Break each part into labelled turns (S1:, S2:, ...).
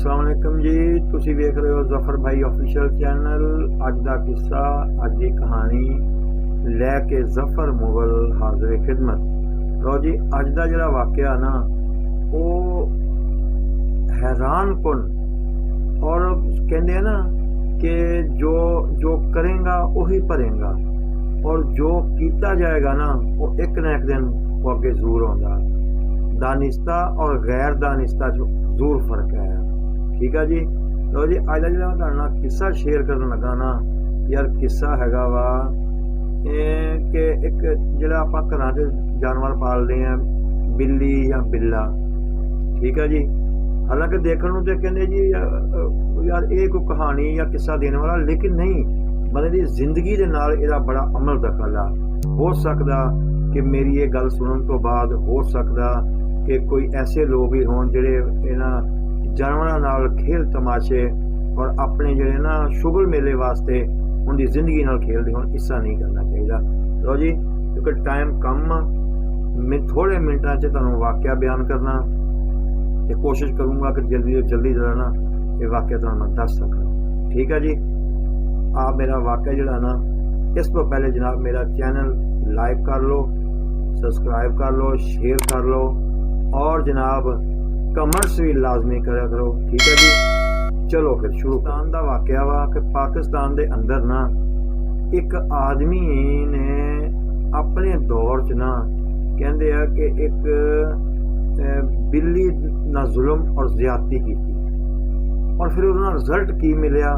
S1: अस्सलाम वालेकुम जी। तुसी वेख रहे हो जफर भाई ऑफिशियल चैनल। अज का किस्सा, अज की कहानी लैके जफर मुगल हाजिर खिदमत। लो जी, अज का जो वाकया ना वो हैरान कुन और कहते हैं ना कि जो जो करेगा वही भरेगा और जो किया जाएगा ना वो एक न एक दिन वो अगे जरूर आता। दानिस्ता और गैर दानिस्ता जरूर फर्क है। ठीक है जी। लो जी, अज का जो मैं किस्सा शेयर करने लगा ना यार, किस्सा हैगा वा कि एक जो आप घर जानवर पालते हैं, बिल्ली या बिल्ला। ठीक है जी। हालांकि देखने तो कहते जी यार ये कोई कहानी या किस्सा देने वाला, लेकिन नहीं, बंदे की जिंदगी के नाल इहदा बड़ा अमल दखल आ। हो सकता कि मेरी ये गल सुनने तो बाद हो सकता कि कोई ऐसे लोग ही हों जिहड़े इन्हां जानवरां नाल खेल तमाशे और अपने जिहड़े ना शुगल मेले वास्ते उनकी जिंदगी नाल खेलदे होण। हिस्सा नहीं करना चाहिए। लो जी, क्योंकि टाइम कम, मैं थोड़े मिनटां च तुहानूं वाकया बयान करना ते कोशिश करूँगा कि जल्दी तो जल्दी जरा ना ये वाकया तुहानूं मैं दस सकां। ठीक है जी। आप मेरा वाकया जिहड़ा ना, इस तो पहले जनाब मेरा चैनल लाइक कर लो, सब्सक्राइब कर लो, शेयर कर लो और जनाब कमेंट्स भी लाजमी करा करो। ठीक है जी। चलो फिर शुरू। पाकिस्तान का वाकया वा कि पाकिस्तान के अंदर ना एक आदमी ने अपने दौर च ना कहते हैं कि एक बिल्ली ना जुल्म और ज्यादती की और फिर उसका रिजल्ट की मिलया।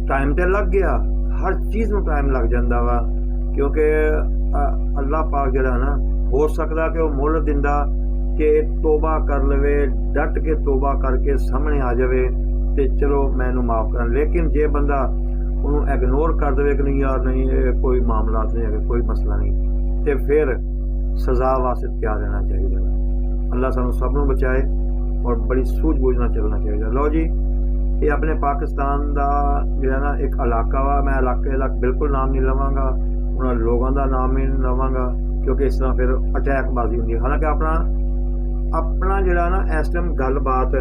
S1: टाइम तो लग गया, हर चीज़ में टाइम लग जाता वा, क्योंकि अल्लाह पाक जरा ना हो सकता कि वह मुल दिंदा कि तोबा कर लवे, डट के तोबा करके सामने आ जाए तो चलो मैनू माफ़ कर। लेकिन जे बंदा उन्होंने इग्नोर कर दे कि नहीं यार नहीं ये कोई मामला नहीं है, कोई मसला नहीं, तो फिर सज़ा वास्ते तैयार रहना चाहिए। अल्लाह सानू सब नूं बचाए और बड़ी सूझबूझ नाल चलना चाहिए। लो जी, ये अपने पाकिस्तान का जो ना एक इलाका वा, मैं इलाके का बिल्कुल नाम नहीं लवांगा, उन्होंने लोगों का नाम ही नहीं लवांगा, क्योंकि इस तरह फिर अटैकबाजी होंगी। हालांकि अपना जरा ना इस टाइम गलबात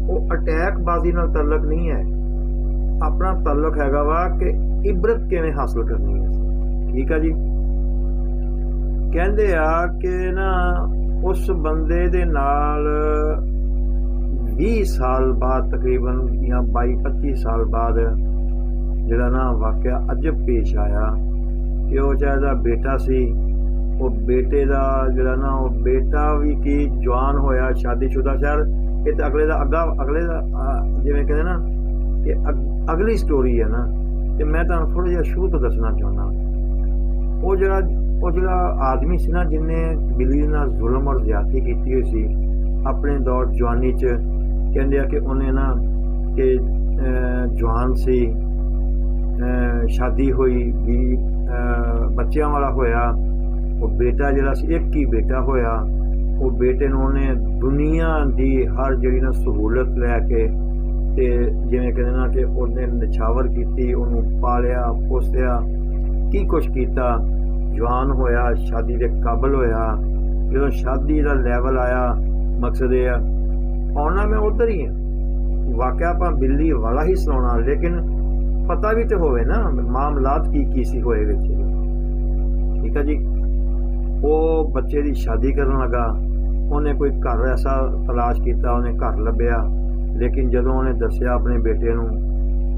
S1: वो अटैकबाजी नाल तल्लक नहीं है, अपना तल्लक हैगा वा कि इबरत किवें हासिल करनी है। ठीक है जी। कहते आ कि ना उस बंदे दे नाल 20 साल बाद तकरीबन या 22-25 साल बाद जरा ना वाकया अजब पेश आया कि वो चाहे बेटा सी, वो बेटे का जरा ना वो बेटा भी की जवान होया, शादीशुदा। शायद ये तो अगले जिवें कहते ना कि अगली स्टोरी है ना, तो मैं तुहानूं थोड़ा जिहा शुरू तो दसना चाहना। वो जरा आदमी सी ना जिन्हें बिल्ली नाल जुल्म और ज्यादती की हुई सी अपने दौर जवानी च। कहते हैं कि उन्हें ना कि जवान सी, शादी हुई भी, बच्चों वाला होया, वो बेटा जरा एक ही बेटा होया। वो बेटे ने उन्हें दुनिया की हर जी ना सहूलत लैके ते जिवें कहते ना कि उन्हें निछावर की, उन्होंने पालिया पोसिया, की कुछ किया, जवान होया, शादी के काबल होया। जो शादी का लैवल आया, मकसद ये आना मैं उधर ही है, वाकया आप बिल्ली वाला ही सुना, लेकिन पता भी तो होवे ना मामलात की सी होए विच। ठीक है जी। वो बच्चे की शादी करने लगा, उन्हें कोई घर ऐसा तलाश किया, उन्हें घर लभ्या, लेकिन जदों उन्हें दसिया अपने बेटे नूं,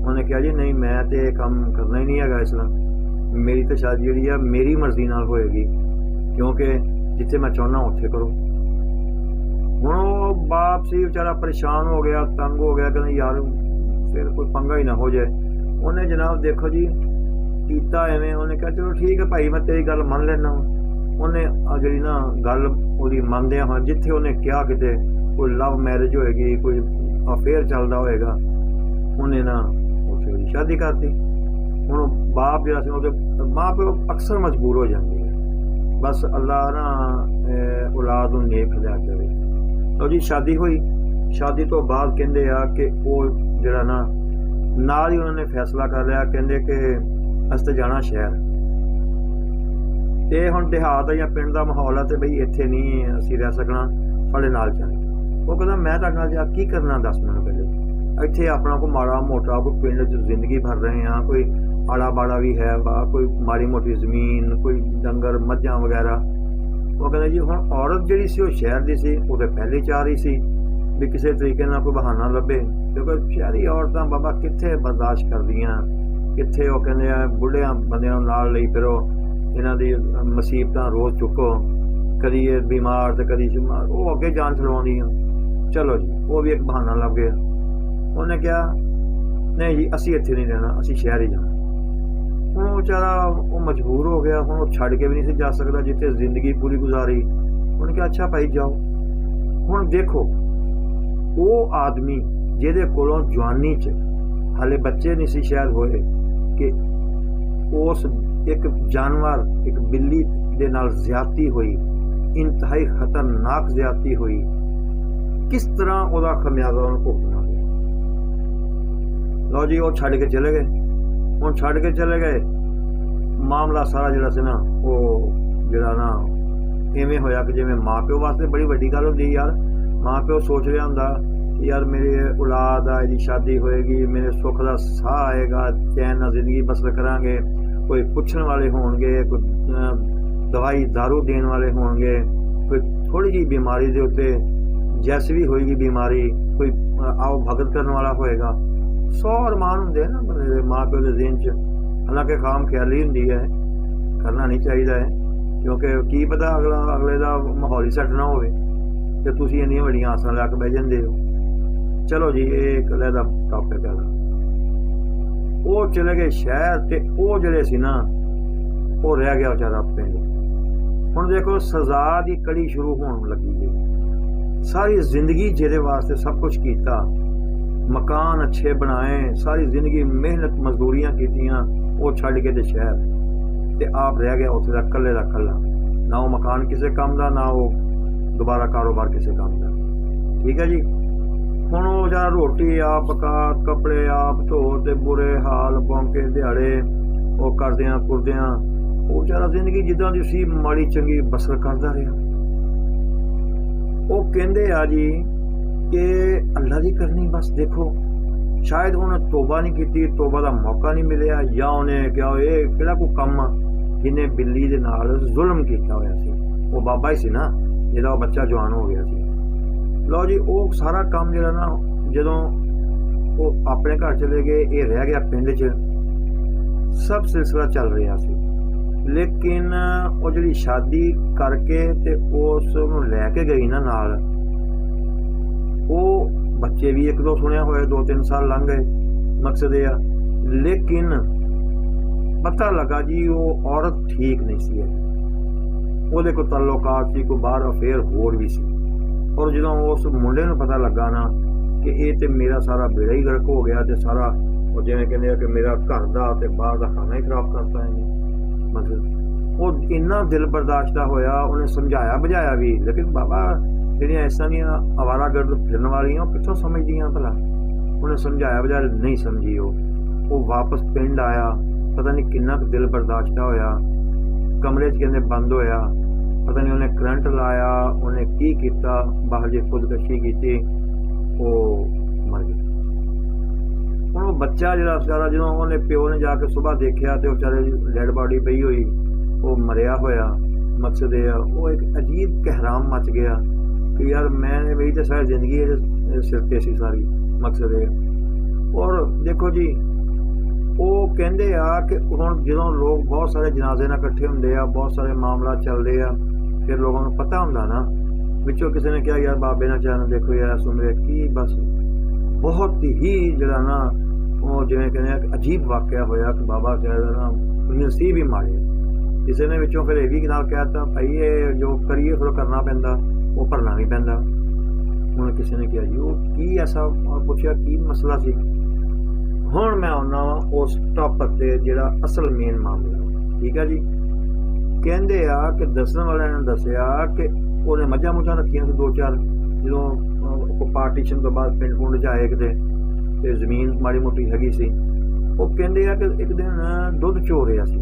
S1: उन्हें कहा जी नहीं मैं तो यह काम करना ही नहीं है, इस तरह मेरी तो शादी जी है मेरी मर्जी नाल होएगी, क्योंकि जिथे मैं चाहना उत्थे करो। हुण वो बाप सी बेचारा परेशान हो गया, तंग हो गया, कहते यार फिर कोई पंगा ही ना हो जाए। उन्हें जनाब देखो जी कीता एवें, उन्हें कहा चलो ठीक है भाई मैं तेरी गल मन लेना। उन्हें जी ना गल वो मनदिया हो, जिथे उन्हें क्या कि कोई लव मैरिज होएगी, कोई अफेयर चलता होएगा, उन्हें ना उत्थे शादी करती। हुण बाप जरा माँ प्यो अक्सर मजबूर हो जाती है, बस अल्लाह ना औलाद नूं नेक हिदायत देवे। तो जी शादी हुई, शादी तो बाद कहते आ कि वो जरा ना नाल ही उन्होंने फैसला कर लिया, कहते कि अस तो जाना शहर, तो हुण देहात या पिंड का माहौल है, तो बई इत्थे नहीं असीं रह सकना, साडे नाल चल। वो कहता मैं तुहाडे नाल जा की करना, दस मैनूं पहले। ਇੱਥੇ ਆਪਣਾ ਕੋਈ ਮਾੜਾ ਮੋਟਾ ਕੋਈ ਪਿੰਡ 'ਚ ਜ਼ਿੰਦਗੀ ਭਰ ਰਹੇ ਹਾਂ, ਕੋਈ ਆੜਾ ਬਾੜਾ ਵੀ ਹੈ ਵਾ, ਕੋਈ ਮਾੜੀ ਮੋਟੀ ਜ਼ਮੀਨ, ਕੋਈ ਡੰਗਰ ਮੱਝਾਂ ਵਗੈਰਾ। ਉਹ ਕਹਿੰਦੇ ਜੀ ਹੁਣ ਔਰਤ ਜਿਹੜੀ ਸੀ ਉਹ ਸ਼ਹਿਰ ਦੀ ਸੀ, ਉਹ ਤਾਂ ਪਹਿਲੇ ਚਾਹ ਰਹੀ ਸੀ ਵੀ ਕਿਸੇ ਤਰੀਕੇ ਨਾਲ ਕੋਈ ਬਹਾਨਾ ਲੱਭੇ, ਕਿਉਂਕਿ ਸ਼ਹਿਰੀ ਔਰਤਾਂ ਬਾਬਾ ਕਿੱਥੇ ਬਰਦਾਸ਼ਤ ਕਰਦੀਆਂ, ਕਿੱਥੇ। ਉਹ ਕਹਿੰਦੇ ਆ ਬੁੱਢਿਆਂ ਬੰਦਿਆਂ ਨੂੰ ਨਾਲ ਲਈ ਫਿਰੋ, ਇਹਨਾਂ ਦੀ ਮੁਸੀਬਤਾਂ ਰੋਜ਼ ਚੁੱਕੋ, ਕਦੀ ਇਹ ਬਿਮਾਰ ਤੇ ਕਦੀ ਸ਼ੁਮਾਰ, ਉਹ ਅੱਗੇ ਜਾਨ ਛੁਡਵਾਉਂਦੀਆਂ। ਚਲੋ ਜੀ ਉਹ ਵੀ ਇੱਕ ਬਹਾਨਾ ਲੱਭ ਗਿਆ। ਉਹਨੇ ਕਿਹਾ ਨਹੀਂ ਜੀ ਅਸੀਂ ਇੱਥੇ ਨਹੀਂ ਰਹਿਣਾ, ਅਸੀਂ ਸ਼ਹਿਰ ਹੀ ਜਾਣਾ। ਹੁਣ ਉਹ ਵਿਚਾਰਾ ਉਹ ਮਜਬੂਰ ਹੋ ਗਿਆ, ਹੁਣ ਉਹ ਛੱਡ ਕੇ ਵੀ ਨਹੀਂ ਸੀ ਜਾ ਸਕਦਾ ਜਿੱਥੇ ਜ਼ਿੰਦਗੀ ਪੂਰੀ ਗੁਜ਼ਾਰੀ। ਉਹਨੇ ਕਿਹਾ ਅੱਛਾ ਭਾਈ ਜਾਓ। ਹੁਣ ਦੇਖੋ ਉਹ ਆਦਮੀ ਜਿਹਦੇ ਕੋਲੋਂ ਜਵਾਨੀ 'ਚ ਹਾਲੇ ਬੱਚੇ ਨਹੀਂ ਸੀ ਸ਼ਾਇਦ ਹੋਏ, ਕਿ ਉਸ ਇੱਕ ਜਾਨਵਰ ਇੱਕ ਬਿੱਲੀ ਦੇ ਨਾਲ ਜ਼ਿਆਦਤੀ ਹੋਈ, ਇੰਤਹਾਈ ਖਤਰਨਾਕ ਜ਼ਿਆਦਤੀ ਹੋਈ, ਕਿਸ ਤਰ੍ਹਾਂ ਉਹਦਾ ਖਮਿਆਜ਼ਾ ਉਹਨੂੰ ਭੁਗਤਣਾ ਪਿਆ। ਲਓ ਜੀ ਉਹ ਛੱਡ ਕੇ ਚਲੇ ਗਏ। ਹੁਣ ਛੱਡ ਕੇ ਚਲੇ ਗਏ, ਮਾਮਲਾ ਸਾਰਾ ਜਿਹੜਾ ਸੀ ਨਾ ਉਹ ਜਿਹੜਾ ਨਾ ਇਵੇਂ ਹੋਇਆ ਕਿ ਜਿਵੇਂ ਮਾਂ ਪਿਓ ਵਾਸਤੇ ਬੜੀ ਵੱਡੀ ਗੱਲ ਹੁੰਦੀ ਯਾਰ। ਮਾਂ ਪਿਓ ਸੋਚ ਰਿਹਾ ਹੁੰਦਾ ਕਿ ਯਾਰ ਮੇਰੇ ਔਲਾਦ ਆ, ਇਹਦੀ ਸ਼ਾਦੀ ਹੋਏਗੀ, ਮੇਰੇ ਸੁੱਖ ਦਾ ਸਾਹ ਆਏਗਾ, ਚੈਨ ਨਾਲ ਜ਼ਿੰਦਗੀ ਬਸਰ ਕਰਾਂਗੇ, ਕੋਈ ਪੁੱਛਣ ਵਾਲੇ ਹੋਣਗੇ, ਕੋਈ ਦਵਾਈ ਦਾਰੂ ਦੇਣ ਵਾਲੇ ਹੋਣਗੇ, ਕੋਈ ਥੋੜ੍ਹੀ ਜਿਹੀ ਬਿਮਾਰੀ ਦੇ ਉੱਤੇ ਜੈਸੀ ਵੀ ਹੋਏਗੀ ਬਿਮਾਰੀ, ਕੋਈ ਆਓ ਭਗਤ ਕਰਨ ਵਾਲਾ ਹੋਏਗਾ। 100 ਅਰਮਾਨ ਹੁੰਦੇ ਨਾ ਬੰਦੇ ਦੇ ਮਾਂ ਪਿਓ ਦੇ ਜ਼ਿਹਨ 'ਚ, ਹਾਲਾਂਕਿ ਖਾਮ ਖਿਆਲੀ ਹੁੰਦੀ ਹੈ, ਕਰਨਾ ਨਹੀਂ ਚਾਹੀਦਾ ਹੈ, ਕਿਉਂਕਿ ਕੀ ਪਤਾ ਅਗਲੇ ਦਾ ਮਾਹੌਲ ਹੀ ਸੈੱਟ ਨਾ ਹੋਵੇ ਤੇ ਤੁਸੀਂ ਇੰਨੀਆਂ ਵੱਡੀਆਂ ਆਸਾਂ ਲੈ ਕੇ ਬਹਿ ਜਾਂਦੇ ਹੋ। ਚਲੋ ਜੀ ਇਹ ਇੱਕ ਅਲੱਗ ਦਾ ਟੌਪਿਕ ਹੈ। ਉਹ ਚਲੇ ਗਏ ਸ਼ਹਿਰ ਤੇ ਉਹ ਜਿਹੜੇ ਸੀ ਨਾ ਉਹ ਰਹਿ ਗਿਆ ਵਿਚਾਰਾ ਪਿੰਡ। ਹੁਣ ਦੇਖੋ ਸਜ਼ਾ ਦੀ ਕੜੀ ਸ਼ੁਰੂ ਹੋਣ ਲੱਗੀ ਜੀ। ਸਾਰੀ ਜ਼ਿੰਦਗੀ ਜਿਹਦੇ ਵਾਸਤੇ ਸਭ ਕੁਝ ਕੀਤਾ, ਮਕਾਨ ਅੱਛੇ ਬਣਾਏ, ਸਾਰੀ ਜ਼ਿੰਦਗੀ ਮਿਹਨਤ ਮਜ਼ਦੂਰੀਆਂ ਕੀਤੀਆਂ, ਉਹ ਛੱਡ ਕੇ ਤੇ ਸ਼ਹਿਰ ਤੇ ਆਪ ਰਹਿ ਗਿਆ ਉੱਥੇ ਦਾ ਇਕੱਲੇ ਦਾ ਇਕੱਲਾ। ਨਾ ਉਹ ਮਕਾਨ ਕਿਸੇ ਕੰਮ ਦਾ, ਨਾ ਉਹ ਦੁਬਾਰਾ ਕਾਰੋਬਾਰ ਕਿਸੇ ਕੰਮ ਦਾ। ਠੀਕ ਹੈ ਜੀ। ਹੁਣ ਉਹ ਜਿਹੜਾ ਰੋਟੀ ਆਪ ਪਕਾ, ਕੱਪੜੇ ਆਪ ਧੋ ਤੇ ਬੁਰੇ ਹਾਲ ਪੌਂਕੇ ਦਿਹਾੜੇ ਉਹ ਕਰਦਿਆਂ ਕੁਰਦਿਆਂ ਉਹ ਵਿਚਾਰਾ ਜ਼ਿੰਦਗੀ ਜਿੱਦਾਂ ਦੀ ਸੀ ਮਾੜੀ ਚੰਗੀ ਬਸਰ ਕਰਦਾ ਰਿਹਾ। ਉਹ ਕਹਿੰਦੇ ਆ ਜੀ ਕਿ ਅੱਲਾ ਦੀ ਕਰਨੀ ਬਸ। ਦੇਖੋ ਸ਼ਾਇਦ ਉਹਨੇ ਤੋਬਾ ਨਹੀਂ ਕੀਤੀ, ਤੋਬਾ ਦਾ ਮੌਕਾ ਨਹੀਂ ਮਿਲਿਆ, ਜਾਂ ਉਹਨੇ ਕਿਹਾ ਇਹ ਕਿਹੜਾ ਕੋਈ ਕੰਮ ਆ ਜਿਹਨੇ ਬਿੱਲੀ ਦੇ ਨਾਲ ਜ਼ੁਲਮ ਕੀਤਾ ਹੋਇਆ ਸੀ। ਉਹ ਬਾਬਾ ਹੀ ਸੀ ਨਾ ਜਿਹਦਾ ਉਹ ਬੱਚਾ ਜਵਾਨ ਹੋ ਗਿਆ ਸੀ। ਲਓ ਜੀ ਉਹ ਸਾਰਾ ਕੰਮ ਜਿਹੜਾ ਨਾ ਜਦੋਂ ਉਹ ਆਪਣੇ ਘਰ ਚਲੇ ਗਏ, ਇਹ ਰਹਿ ਗਿਆ ਪਿੰਡ 'ਚ। ਸਭ ਸਿਲਸਿਲਾ ਚੱਲ ਰਿਹਾ ਸੀ, ਲੇਕਿਨ ਉਹ ਜਿਹੜੀ ਸ਼ਾਦੀ ਕਰਕੇ ਤੇ ਉਸ ਨੂੰ ਲੈ ਕੇ ਗਈ ਨਾ ਨਾਲ, ਉਹ ਬੱਚੇ ਵੀ ਇੱਕ ਦੋ ਸੁਣਿਆ ਹੋਇਆ, 2-3 ਸਾਲ ਲੰਘ ਗਏ, ਮਕਸਦ ਇਹ ਆ। ਲੇਕਿਨ ਪਤਾ ਲੱਗਾ ਜੀ ਉਹ ਔਰਤ ਠੀਕ ਨਹੀਂ ਸੀ, ਉਹਦੇ ਕੋਲ ਤਾਲੁਕਾਤ ਸੀ, ਕੋਈ ਬਾਹਰ ਅਫੇਅਰ ਹੋਰ ਵੀ ਸੀ। ਔਰ ਜਦੋਂ ਉਸ ਮੁੰਡੇ ਨੂੰ ਪਤਾ ਲੱਗਾ ਨਾ ਕਿ ਇਹ ਤੇ ਮੇਰਾ ਸਾਰਾ ਬੇੜਾ ਹੀ ਗਰਕ ਹੋ ਗਿਆ, ਤੇ ਸਾਰਾ ਉਹ ਜਿਵੇਂ ਕਹਿੰਦੇ ਆ ਕਿ ਮੇਰਾ ਘਰ ਦਾ ਤੇ ਬਾਹਰ ਦਾ ਖਾਣਾ ਹੀ ਖਰਾਬ ਕਰਤਾ ਇਹਨੇ, ਮਤਲਬ ਉਹ ਇੰਨਾ ਦਿਲ ਬਰਦਾਸ਼ਤ ਹੋਇਆ। ਉਹਨੇ ਸਮਝਾਇਆ ਬੁਝਾਇਆ ਵੀ, ਲੇਕਿਨ ਬਾਬਾ ਜਿਹੜੀਆਂ ਇਸ ਤਰ੍ਹਾਂ ਦੀਆਂ ਅਵਾਰਾਗਰਦ ਫਿਰਨ ਵਾਲੀਆਂ ਉਹ ਕਿੱਥੋਂ ਸਮਝਦੀਆਂ ਭਲਾ। ਉਹਨੇ ਸਮਝਾਇਆ ਬੁਝਾਇਆ, ਨਹੀਂ ਸਮਝੀ। ਉਹ ਵਾਪਸ ਪਿੰਡ ਆਇਆ, ਪਤਾ ਨਹੀਂ ਕਿੰਨਾ ਕੁ ਦਿਲ ਬਰਦਾਸ਼ਤ ਹੋਇਆ। ਕਮਰੇ 'ਚ ਕਹਿੰਦੇ ਬੰਦ ਹੋਇਆ, ਪਤਾ ਨਹੀਂ ਉਹਨੇ ਕਰੰਟ ਲਾਇਆ, ਉਹਨੇ ਕੀ ਕੀਤਾ, ਬਾਹਰ ਜੇ ਖੁਦਕਸ਼ੀ ਕੀਤੀ, ਉਹ ਮਰ ਗਿਆ। ਹੁਣ ਉਹ ਬੱਚਾ ਜਿਹੜਾ ਵਿਚਾਰਾ, ਜਦੋਂ ਉਹਨੇ ਪਿਓ ਨੇ ਜਾ ਕੇ ਸੁਬਾਹ ਦੇਖਿਆ ਤੇ ਉਹ ਵਿਚਾਰੇ ਦੀ ਡੈਡ ਬਾਡੀ ਪਈ ਹੋਈ, ਉਹ ਮਰਿਆ ਹੋਇਆ। ਮਕਸਦ ਇਹ ਆ, ਉਹ ਇੱਕ ਅਜੀਬ ਕਹਿਰਾਮ ਮਚ ਗਿਆ ਕਿ ਯਾਰ ਮੈਂ ਮੇਰੀ ਤਾਂ ਸਾਰੀ ਜ਼ਿੰਦਗੀ ਇਹਦੇ ਸਿਰ 'ਤੇ ਸੀ ਸਾਰੀ। ਮਕਸਦ ਇਹ। ਔਰ ਦੇਖੋ ਜੀ ਉਹ ਕਹਿੰਦੇ ਆ ਕਿ ਹੁਣ ਜਦੋਂ ਲੋਕ ਬਹੁਤ ਸਾਰੇ ਜਨਾਜ਼ੇ ਨਾਲ ਇਕੱਠੇ ਹੁੰਦੇ ਆ, ਬਹੁਤ ਸਾਰੇ ਮਾਮਲਾ ਚੱਲਦੇ ਆ, ਫਿਰ ਲੋਕਾਂ ਨੂੰ ਪਤਾ ਹੁੰਦਾ ਨਾ, ਵਿੱਚੋਂ ਕਿਸੇ ਨੇ ਕਿਹਾ ਯਾਰ ਬਾਬੇ ਨਾਲ ਚਾਹਨ ਦੇਖੋ ਯਾਰ ਸੁਣਿਆ ਕੀ ਬਸ ਬਹੁਤ ਹੀ ਜਿਹੜਾ ਨਾ ਉਹ ਜਿਵੇਂ ਕਹਿੰਦੇ ਆ ਕਿ ਅਜੀਬ ਵਾਕਿਆ ਹੋਇਆ ਕਿ ਬਾਬਾ ਕਹਿੰਦਾ ਨਾ ਨਸੀਬ ਹੀ ਮਾੜੇ। ਕਿਸੇ ਨੇ ਵਿੱਚੋਂ ਫਿਰ ਇਹ ਵੀ ਨਾਲ ਕਹਿ ਦਿੱਤਾ ਭਾਈ ਇਹ ਜੋ ਕਰੀਏ ਫਿਰ ਕਰਨਾ ਪੈਂਦਾ, ਉਹ ਭਰਨਾ ਵੀ ਪੈਂਦਾ। ਹੁਣ ਕਿਸੇ ਨੇ ਕਿਹਾ ਜੀ ਉਹ ਕੀ ਐਸਾ, ਪੁੱਛਿਆ ਕੀ ਮਸਲਾ ਸੀ। ਹੁਣ ਮੈਂ ਆਉਣਾ ਵਾ ਉਸ ਟੌਪਿਕ ਤੇ ਜਿਹੜਾ ਅਸਲ ਮੇਨ ਮਾਮਲਾ। ਠੀਕ ਹੈ ਜੀ। ਕਹਿੰਦੇ ਆ ਕਿ ਦੱਸਣ ਵਾਲਿਆਂ ਨੇ ਦੱਸਿਆ ਕਿ ਉਹਨੇ ਮੱਝਾਂ ਮੁੱਝਾਂ ਰੱਖੀਆਂ ਸੀ 2-4, ਜਦੋਂ ਪਾਰਟੀਸ਼ਨ ਤੋਂ ਬਾਅਦ ਪਿੰਡ ਪੁੰਡ 'ਚ ਆਏ ਕਿਤੇ ਤੇ ਜ਼ਮੀਨ ਮਾੜੀ ਮੋਟੀ ਹੈਗੀ ਸੀ। ਉਹ ਕਹਿੰਦੇ ਆ ਕਿ ਇੱਕ ਦਿਨ ਦੁੱਧ ਚੋ ਰਿਹਾ ਸੀ,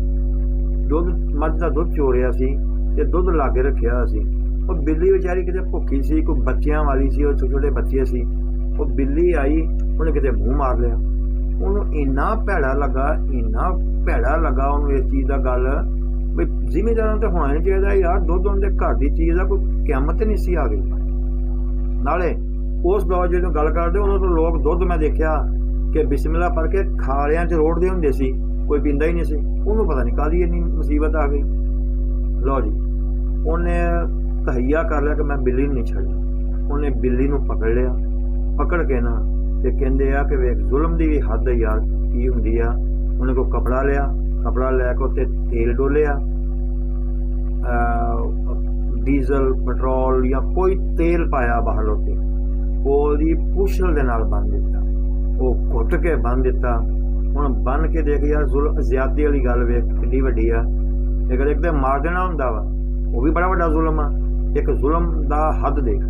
S1: ਮੱਝ ਦਾ ਦੁੱਧ ਚੋ ਰਿਹਾ ਸੀ ਤੇ ਦੁੱਧ ਲਾਗੇ ਰੱਖਿਆ ਹੋਇਆ ਸੀ। ਉਹ ਬਿੱਲੀ ਵਿਚਾਰੀ ਕਿਤੇ ਭੁੱਖੀ ਸੀ, ਕੋਈ ਬੱਚਿਆਂ ਵਾਲੀ ਸੀ, ਉਹ ਛੋਟੇ ਛੋਟੇ ਬੱਚੇ ਸੀ। ਉਹ ਬਿੱਲੀ ਆਈ, ਉਹਨੇ ਕਿਤੇ ਮੂੰਹ ਮਾਰ ਲਿਆ। ਉਹਨੂੰ ਇੰਨਾ ਭੈੜਾ ਲੱਗਾ ਉਹਨੂੰ ਇਸ ਚੀਜ਼ ਦਾ ਗੱਲ ਵੀ ਜ਼ਿਮੀਂਦਾਰਾਂ ਤੇ ਹੋਣਾ ਨਹੀਂ ਚਾਹੀਦਾ ਯਾਰ, ਦੁੱਧ ਉਹਨਾਂ ਦੇ ਘਰ ਦੀ ਚੀਜ਼ ਦਾ ਕੋਈ ਕਿਆਮਤ ਨਹੀਂ ਸੀ ਆ ਗਈ। ਨਾਲੇ ਉਸ ਦੌਰ ਜਦੋਂ ਗੱਲ ਕਰਦੇ ਉਦੋਂ ਤੋਂ ਲੋਕ ਦੁੱਧ ਮੈਂ ਦੇਖਿਆ ਕਿ ਬਿਸਮਿਲ੍ਲਾ ਪੜ੍ਹ ਕੇ ਖਾਲਿਆਂ 'ਚ ਰੋੜਦੇ ਹੁੰਦੇ ਸੀ, ਕੋਈ ਪੀਂਦਾ ਹੀ ਨਹੀਂ ਸੀ। ਉਹਨੂੰ ਪਤਾ ਨਹੀਂ ਕਾਹਦੀ ਇੰਨੀ ਮੁਸੀਬਤ ਆ ਗਈ। ਲਓ ਜੀ, ਉਹਨੇ ਤਹਈਆ ਕਰ ਲਿਆ ਕਿ ਮੈਂ ਬਿੱਲੀ ਨੂੰ ਨਹੀਂ ਛੱਡਣਾ। ਉਹਨੇ ਬਿੱਲੀ ਨੂੰ ਪਕੜ ਲਿਆ, ਪਕੜ ਕੇ ਨਾ ਤੇ ਕਹਿੰਦੇ ਆ ਕਿ ਵੇਖ ਜ਼ੁਲਮ ਦੀ ਵੀ ਹੱਦ ਯਾਰ ਕੀ ਹੁੰਦੀ ਆ। ਉਹਨੇ ਕੋਈ ਕੱਪੜਾ ਲਿਆ, ਕੱਪੜਾ ਲੈ ਕੇ ਉੱਤੇ ਤੇਲ ਡੋਲਿਆ, ਡੀਜ਼ਲ ਪੈਟਰੋਲ ਜਾਂ ਕੋਈ ਤੇਲ ਪਾਇਆ ਬਾਹਰ ਉੱਤੇ, ਉਹਦੀ ਪੁੱਛਲ ਦੇ ਨਾਲ ਬੰਨ੍ਹ ਦਿੱਤਾ, ਉਹ ਘੁੱਟ ਕੇ ਬੰਨ੍ਹ ਦਿੱਤਾ। ਹੁਣ ਬੰਨ੍ਹ ਕੇ ਦੇਖ ਯਾਰ ਜ਼ਿਆਦਤੀ ਵਾਲੀ ਗੱਲ ਵੇਖ ਕਿੰਨੀ ਵੱਡੀ ਆ। ਅਗਰ ਇੱਕ ਤੇ ਮਾਰ ਦੇਣਾ ਹੁੰਦਾ ਵਾ ਉਹ ਵੀ ਬੜਾ ਵੱਡਾ ਜ਼ੁਲਮ ਆ। ਇੱਕ ਜ਼ੁਲਮ ਦਾ ਹੱਦ ਦੇਖ,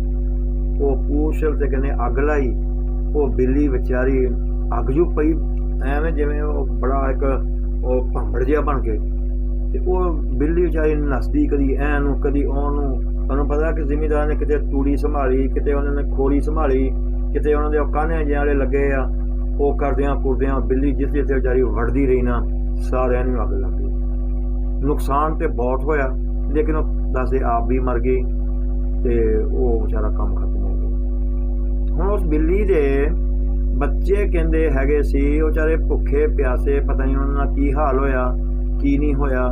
S1: ਉਹ ਪੁੱਛਲ ਤੇ ਕਹਿੰਦੇ ਅੱਗ ਲਾਈ, ਉਹ ਬਿੱਲੀ ਵਿਚਾਰੀ ਅੱਗ ਜੂ ਪਈ ਐਵੇਂ ਜਿਵੇਂ ਉਹ ਬੜਾ ਇੱਕ ਉਹ ਭਾਂਬੜ ਜਿਹਾ ਬਣ ਕੇ, ਤੇ ਉਹ ਬਿੱਲੀ ਵਿਚਾਰੀ ਨੱਸਦੀ ਕਦੀ ਐ ਨੂੰ ਕਦੀ ਉਹਨੂੰ। ਤੁਹਾਨੂੰ ਪਤਾ ਕਿ ਜ਼ਿਮੀਂਦਾਰ ਨੇ ਕਿਤੇ ਤੂੜੀ ਸੰਭਾਲੀ, ਕਿਤੇ ਉਹਨਾਂ ਨੇ ਖੋਰੀ ਸੰਭਾਲੀ, ਕਿਤੇ ਉਹਨਾਂ ਦੇ ਉਹ ਕਾਨੇ ਜਿਹੇ ਵਾਲੇ ਲੱਗੇ ਆ, ਉਹ ਕਰਦਿਆਂ ਕੁਰਦਿਆਂ ਬਿੱਲੀ ਜਿੱਥੇ ਜਿੱਥੇ ਵਿਚਾਰੀ ਵੜਦੀ ਰਹੀ ਨਾ, ਸਾਰਿਆਂ ਨੂੰ ਅੱਗ ਲੱਗ ਗਈ। ਨੁਕਸਾਨ ਤੇ ਬਹੁਤ ਹੋਇਆ, ਲੇਕਿਨ ਉਹ ਦੱਸਦੇ ਆਪ ਵੀ ਮਰ ਗਈ ਤੇ ਉਹ ਵਿਚਾਰਾ ਕੰਮ ਖਤਮ ਹੋ ਗਿਆ। ਹੁਣ ਉਸ ਬਿੱਲੀ ਦੇ ਬੱਚੇ ਕਹਿੰਦੇ ਹੈਗੇ ਸੀ, ਉਹ ਵਿਚਾਰੇ ਭੁੱਖੇ ਪਿਆਸੇ, ਪਤਾ ਨਹੀਂ ਉਹਨਾਂ ਦਾ ਕੀ ਹਾਲ ਹੋਇਆ ਕੀ ਨਹੀਂ ਹੋਇਆ,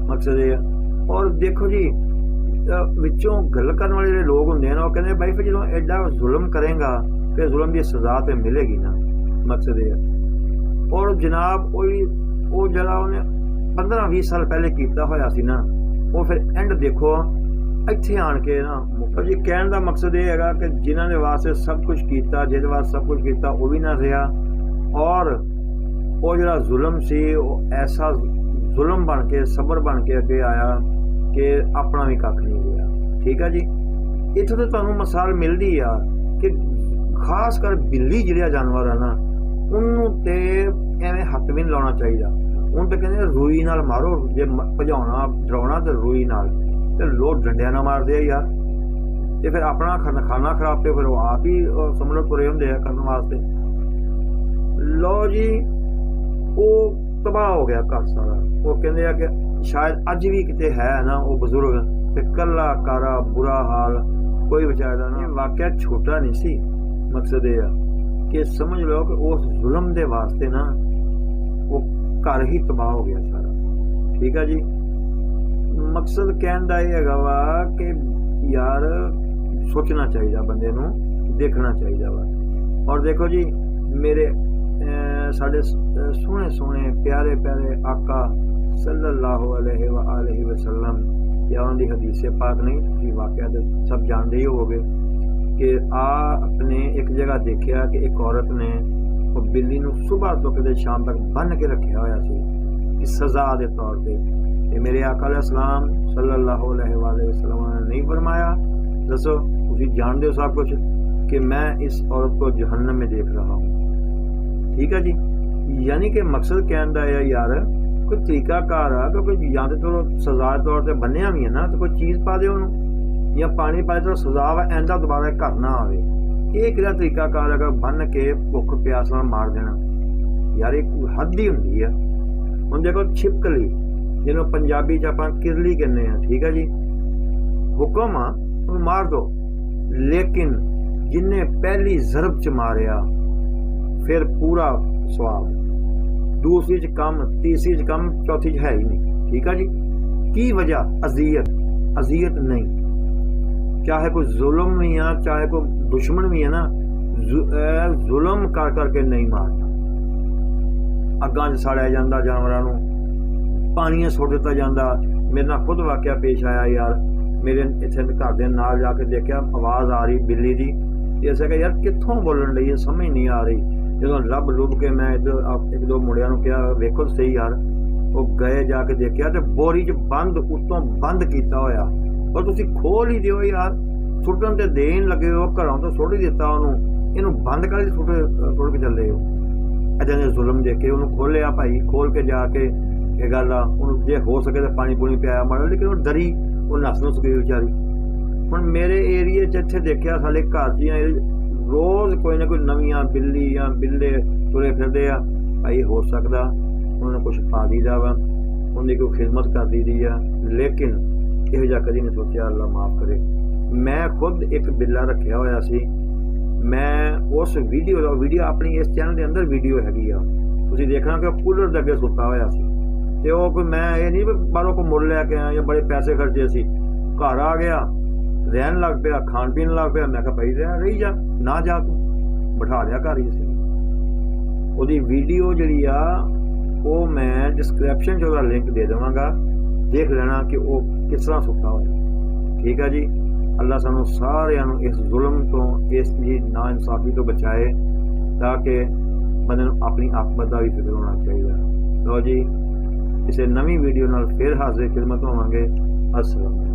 S1: ਮਕਸਦ ਇਹ। ਔਰ ਦੇਖੋ ਜੀ, ਵਿੱਚੋਂ ਗੱਲ ਕਰਨ ਵਾਲੇ ਜਿਹੜੇ ਲੋਕ ਹੁੰਦੇ ਨੇ ਉਹ ਕਹਿੰਦੇ ਬਾਈ ਫਿਰ ਜਦੋਂ ਐਡਾ ਜ਼ੁਲਮ ਕਰੇਗਾ ਫਿਰ ਜ਼ੁਲਮ ਦੀ ਸਜ਼ਾ ਤੇ ਮਿਲੇਗੀ ਨਾ, ਮਕਸਦ ਇਹ। ਔਰ ਜਨਾਬ ਉਹ ਜਿਹੜਾ ਉਹਨੇ 15-20 ਸਾਲ ਪਹਿਲੇ ਕੀਤਾ ਹੋਇਆ ਸੀ ਨਾ, ਉਹ ਫਿਰ ਐਂਡ ਦੇਖੋ ਇੱਥੇ ਆਣ ਕੇ ਨਾ ਮੁੱਕਾ ਜੀ। ਕਹਿਣ ਦਾ ਮਕਸਦ ਇਹ ਹੈਗਾ ਕਿ ਜਿਨ੍ਹਾਂ ਦੇ ਵਾਸਤੇ ਸਭ ਕੁਝ ਕੀਤਾ, ਜਿਹਦੇ ਵਾਸਤੇ ਸਭ ਕੁਝ ਕੀਤਾ, ਉਹ ਵੀ ਨਾ ਰਿਹਾ। ਔਰ ਉਹ ਜਿਹੜਾ ਜ਼ੁਲਮ ਸੀ ਉਹ ਐਸਾ ਜ਼ੁਲਮ ਬਣ ਕੇ, ਸਬਰ ਬਣ ਕੇ ਅੱਗੇ ਆਇਆ ਕਿ ਆਪਣਾ ਵੀ ਕੱਖ ਨਹੀਂ ਰਿਹਾ। ਠੀਕ ਆ ਜੀ, ਇੱਥੋਂ ਤੋਂ ਤੁਹਾਨੂੰ ਮਿਸਾਲ ਮਿਲਦੀ ਆ ਕਿ ਖਾਸ ਕਰ ਬਿੱਲੀ ਜਿਹੜਾ ਜਾਨਵਰ ਆ ਨਾ, ਉਹਨੂੰ ਤੇ ਐਵੇਂ ਹੱਥ ਵੀ ਨਹੀਂ ਲਾਉਣਾ ਚਾਹੀਦਾ। ਉਹਨੂੰ ਤਾਂ ਕਹਿੰਦੇ ਰੂਈ ਨਾਲ ਮਾਰੋ, ਜੇ ਭਜਾਉਣਾ ਡਰਾਉਣਾ ਤਾਂ ਰੂਈ ਨਾਲ, ਤੇ ਲੋਕ ਡੰਡਿਆਂ ਨਾਲ ਮਾਰਦੇ ਆ ਯਾਰ। ਤੇ ਫਿਰ ਆਪਣਾ ਖਾਣਾ ਖਰਾਬ ਤੇ ਫਿਰ ਉਹ ਆਪ ਹੀ ਸਮਝ ਲਓ ਤੁਰੇ ਹੁੰਦੇ ਆ ਕਰਨ ਵਾਸਤੇ। ਲਓ ਜੀ, ਉਹ ਤਬਾਹ ਹੋ ਗਿਆ ਘਰ ਸਾਰਾ। ਉਹ ਕਹਿੰਦੇ ਆ ਕਿ ਸ਼ਾਇਦ ਅੱਜ ਵੀ ਕਿਤੇ ਹੈ ਨਾ ਉਹ ਬਜ਼ੁਰਗ, ਤੇ ਕੱਲਾ ਕਾਰਾ ਬੁਰਾ ਹਾਲ, ਕੋਈ ਵਿਚਾਰਦਾ ਨਾ। ਵਾਕਿਆ ਛੋਟਾ ਨਹੀਂ ਸੀ, ਮਕਸਦ ਇਹ ਆ ਕਿ ਸਮਝ ਲਓ ਕਿ ਉਸ ਜ਼ੁਲਮ ਦੇ ਵਾਸਤੇ ਨਾ ਉਹ ਘਰ ਹੀ ਤਬਾਹ ਹੋ ਗਿਆ ਸਾਰਾ। ਠੀਕ ਆ ਜੀ, ਮਕਸਦ ਕਹਿਣ ਦਾ ਇਹ ਹੈਗਾ ਵਾ ਕਿ ਯਾਰ ਸੋਚਣਾ ਚਾਹੀਦਾ ਬੰਦੇ ਨੂੰ, ਦੇਖਣਾ ਚਾਹੀਦਾ ਵਾ। ਔਰ ਦੇਖੋ ਜੀ, ਮੇਰੇ ਸਾਡੇ ਸੋਹਣੇ ਸੋਹਣੇ ਪਿਆਰੇ ਪਿਆਰੇ ਆਕਾ ਸੱਲੱਲਾਹੁ ਅਲੈਹਿ ਵਸੱਲਮ, ਜਾਂ ਉਹਨਾਂ ਦੀ ਹਦੀਸੇ ਪਾਕ ਨਹੀਂ, ਤੁਸੀਂ ਵਾਕਿਆ ਤਾਂ ਸਭ ਜਾਣਦੇ ਹੀ ਹੋਵੋਗੇ ਕਿ ਆਪਣੇ ਇੱਕ ਜਗ੍ਹਾ ਦੇਖਿਆ ਕਿ ਇੱਕ ਔਰਤ ਨੇ ਉਹ ਬਿੱਲੀ ਨੂੰ ਸੁਬਾਹ ਤੋਂ ਕਿਤੇ ਸ਼ਾਮ ਤੱਕ ਬੰਨ੍ਹ ਕੇ ਰੱਖਿਆ ਹੋਇਆ ਸੀ ਕਿ ਸਜ਼ਾ ਦੇ ਤੌਰ 'ਤੇ। ਤੇ ਮੇਰੇ ਆਕਾ ਅਲੈਹਿਸਸਲਾਮ ਸੱਲੱਲਾਹੁ ਅਲੈਹਿ ਵਸੱਲਮ ਨੇ ਨਹੀਂ ਫਰਮਾਇਆ, ਦੱਸੋ ਤੁਸੀਂ ਜਾਣਦੇ ਹੋ ਸਭ ਕੁਝ, ਕਿ मैं इस औरत को जहन्नम में देख रहा हूँ। ठीक है जी, यानी कि मकसद कहना है यार कोई तरीकाकार आ, क्योंकि या तो सजा के तौर पर बनिया भी है ना, तो कोई चीज़ पा दे उन्होंने या पानी पा दे तो सजा वा ऐंदा दोबारा घर ना आवे। ये कि तरीकाकार है बन के भुख प्यास नाल मार देना यार, एक हद ही होंगी है। हुण देखो छिपकली जिन्होंने पंजाबी च आपां किरली कहने हैं, ठीक है जी, हुक्म आ मार दो, लेकिन जिन्हें पहली जरब च मारिया फिर पूरा स्वाब, दूसरी च कम, तीसरी च कम, चौथी च है ही नहीं। ठीक है जी, की वजह अजियत नहीं, चाहे कोई जुल्म भी है चाहे कोई दुश्मन भी है ना, जुल्म कर करके नहीं मारता। अग्गां च साड़िया जांदा जानवरां नूं, पानी सुट दिता जांदा। मेरे नाल खुद वाकया पेश आया यार, मेरे इत्थे घर दे नाल जाके देखिया आवाज़ आ रही बिल्ली दी, इसे कि यार कित्थों बोलन लई है, समझ नहीं आ रही। जो लभ लुभ के मैं इधर एक दो मुंडियां नूं कहा वेखो सही यार, वो गए जाके देखिया तो बोरी च बंद, उत्तों बंद किया होया, और तुसीं खोल ही दिओ यार, सुटन ते देन लगे हो, घरों तो सुट ही दिता उन्होंने, इनू बंद कर सुट के चले हो। इदां दे जुल्म देख के उन्होंने खोलिया भाई, खोल के जाके ये गल आ उन्होंने जे हो सके तो पानी पूनी पियाया माड़ा, लेकिन वो डरी, वो नस नुस गई बेचारी। हुण मेरे एरिए च इत्थे देखिया साडे घर च रोज़ कोई ना कोई नवियां बिल्ली या बिल्ले तुरे फिरदे आ भाई। हो सकदा उन्होंने कुछ पा दीदा वा, उनकी कोई खिदमत कर दी दी आ, लेकिन इहो जिहा कदी नहीं सोचा। अल्लाह माफ़ करे। मैं खुद एक बिल्ला रखिया होया सी। मैं उस वीडियो अपनी इस चैनल के अंदर वीडियो हैगी आ, तुसीं देखना कि कूलर दे अगे सुता होया सी ते ओह कोई मैं ये नहीं बाहरों को मुल लैके आया या बड़े पैसे खर्चे सी। घर आ गया, रहन लग पिया, खाण पीन लग पिया। मैं कहा भाई रही जा, ना जा तू, बिठा लिया घर ही सी। ਉਹਦੀ ਵੀਡੀਓ ਜਿਹੜੀ ਆ ਉਹ ਮੈਂ ਡਿਸਕ੍ਰਿਪਸ਼ਨ 'ਚ ਉਹਦਾ ਲਿੰਕ ਦੇ ਦੇਵਾਂਗਾ, ਦੇਖ ਲੈਣਾ ਕਿ ਉਹ ਕਿਸ ਤਰ੍ਹਾਂ ਸੁੱਤਾ ਹੋਇਆ। ਠੀਕ ਆ ਜੀ। ਅੱਲਾ ਸਾਨੂੰ ਸਾਰਿਆਂ ਨੂੰ ਇਸ ਜ਼ੁਲਮ ਤੋਂ, ਇਸ ਦੀ ਨਾ ਇਨਸਾਫੀ ਤੋਂ ਬਚਾਏ, ਤਾਂ ਕਿ ਬੰਦੇ ਨੂੰ ਆਪਣੀ ਆਕਬਤ ਦਾ ਵੀ ਫਿਕਰ ਹੋਣਾ ਚਾਹੀਦਾ। ਲਓ ਜੀ, ਕਿਸੇ ਨਵੀਂ ਵੀਡੀਓ ਨਾਲ ਫਿਰ ਹਾਜ਼ਰ ਖਿਦਮਤ ਹੋਵਾਂਗੇ। अस्सलाम।